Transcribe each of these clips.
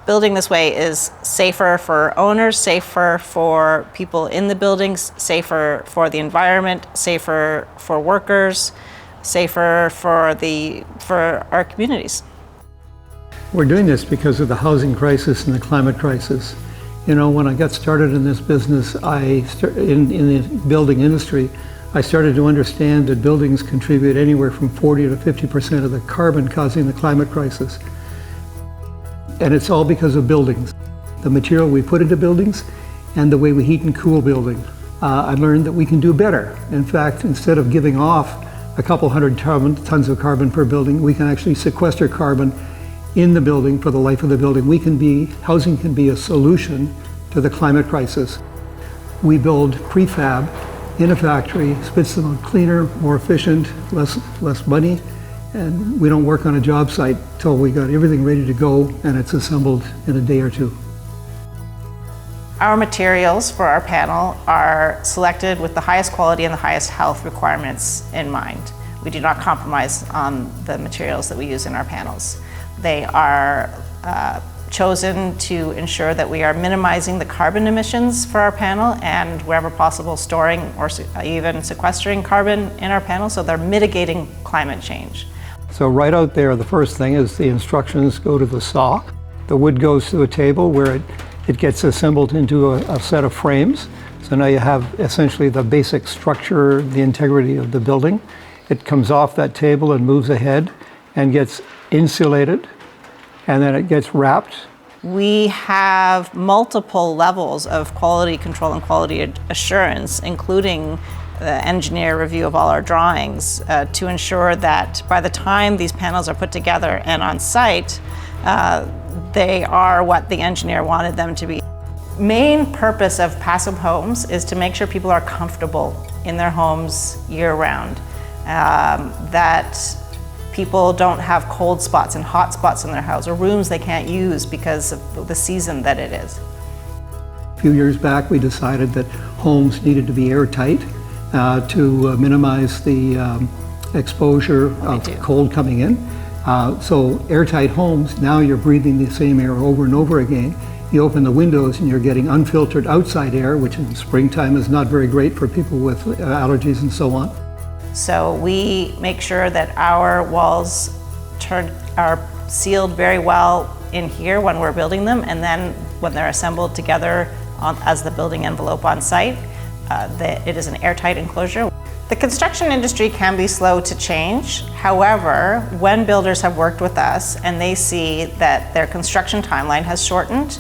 Building this way is safer for owners, safer for people in the buildings, safer for the environment, safer for workers, safer for our communities. We're doing this because of the housing crisis and the climate crisis. You know, when I got started in this business, in the building industry, I started to understand that buildings contribute anywhere from 40 to 50% of the carbon causing the climate crisis. And it's all because of buildings. The material we put into buildings and the way we heat and cool buildings. I learned that we can do better. In fact, instead of giving off a couple hundred tons of carbon per building, we can actually sequester carbon in the building for the life of the building. Housing can be a solution to the climate crisis. We build prefab in a factory, spits them out cleaner, more efficient, less money, and we don't work on a job site till we got everything ready to go and it's assembled in a day or two. Our materials for our panel are selected with the highest quality and the highest health requirements in mind. We do not compromise on the materials that we use in our panels. They are chosen to ensure that we are minimizing the carbon emissions for our panel and wherever possible storing or even sequestering carbon in our panel, so they're mitigating climate change. So right out there, the first thing is the instructions go to the saw. The wood goes to a table where it gets assembled into a set of frames. So now you have essentially the basic structure, the integrity of the building. It comes off that table and moves ahead and gets insulated, and then it gets wrapped. We have multiple levels of quality control and quality assurance, including the engineer review of all our drawings, to ensure that by the time these panels are put together and on site, they are what the engineer wanted them to be. Main purpose of Passive Homes is to make sure people are comfortable in their homes year-round, that people don't have cold spots and hot spots in their house or rooms they can't use because of the season that it is. A few years back, we decided that homes needed to be airtight to minimize the exposure of cold coming in. So airtight homes, now you're breathing the same air over and over again. You open the windows and you're getting unfiltered outside air, which in springtime is not very great for people with allergies and so on. So we make sure that our walls are sealed very well in here when we're building them, and then when they're assembled together as the building envelope on site, it is an airtight enclosure. The construction industry can be slow to change. However, when builders have worked with us and they see that their construction timeline has shortened,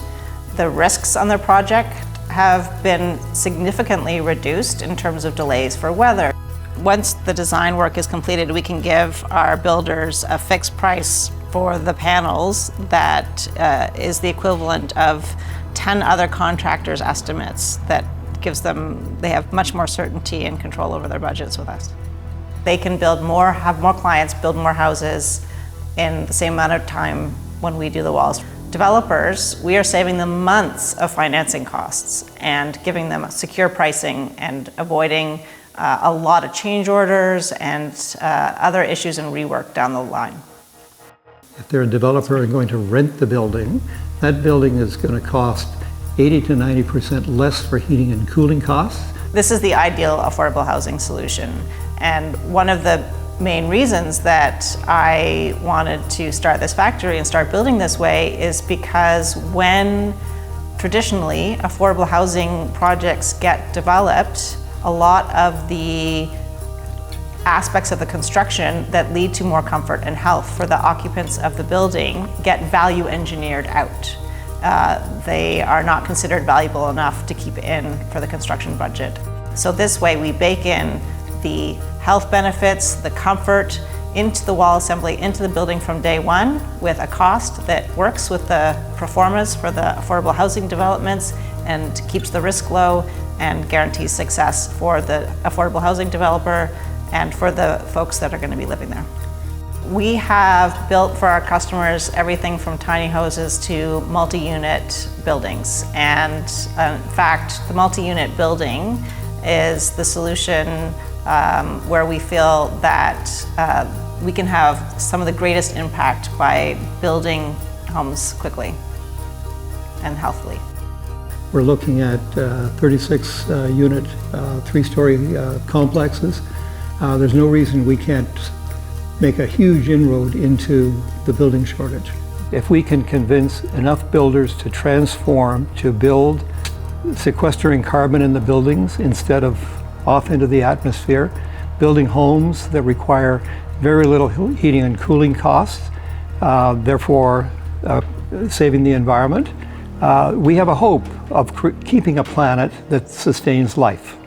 the risks on their project have been significantly reduced in terms of delays for weather. Once the design work is completed, we can give our builders a fixed price for the panels that is the equivalent of 10 other contractors' estimates. That gives them, they have much more certainty and control over their budgets with us. They can build more, have more clients, build more houses in the same amount of time when we do the walls. Developers, we are saving them months of financing costs and giving them secure pricing and avoiding a lot of change orders and other issues and rework down the line. If they're a developer and going to rent the building, that building is going to cost 80 to 90% less for heating and cooling costs. This is the ideal affordable housing solution. And one of the main reasons that I wanted to start this factory and start building this way is because when traditionally affordable housing projects get developed, a lot of the aspects of the construction that lead to more comfort and health for the occupants of the building get value engineered out. They are not considered valuable enough to keep in for the construction budget. So this way we bake in the health benefits, the comfort into the wall assembly, into the building from day one with a cost that works with the pro formas for the affordable housing developments and keeps the risk low and guarantees success for the affordable housing developer and for the folks that are going to be living there. We have built for our customers everything from tiny houses to multi-unit buildings. And in fact, the multi-unit building is the solution where we feel that we can have some of the greatest impact by building homes quickly. and healthily. We're looking at 36 unit, 3-story complexes. There's no reason we can't make a huge inroad into the building shortage. If we can convince enough builders to transform, to build sequestering carbon in the buildings instead of off into the atmosphere, building homes that require very little heating and cooling costs, therefore saving the environment, we have a hope of keeping a planet that sustains life.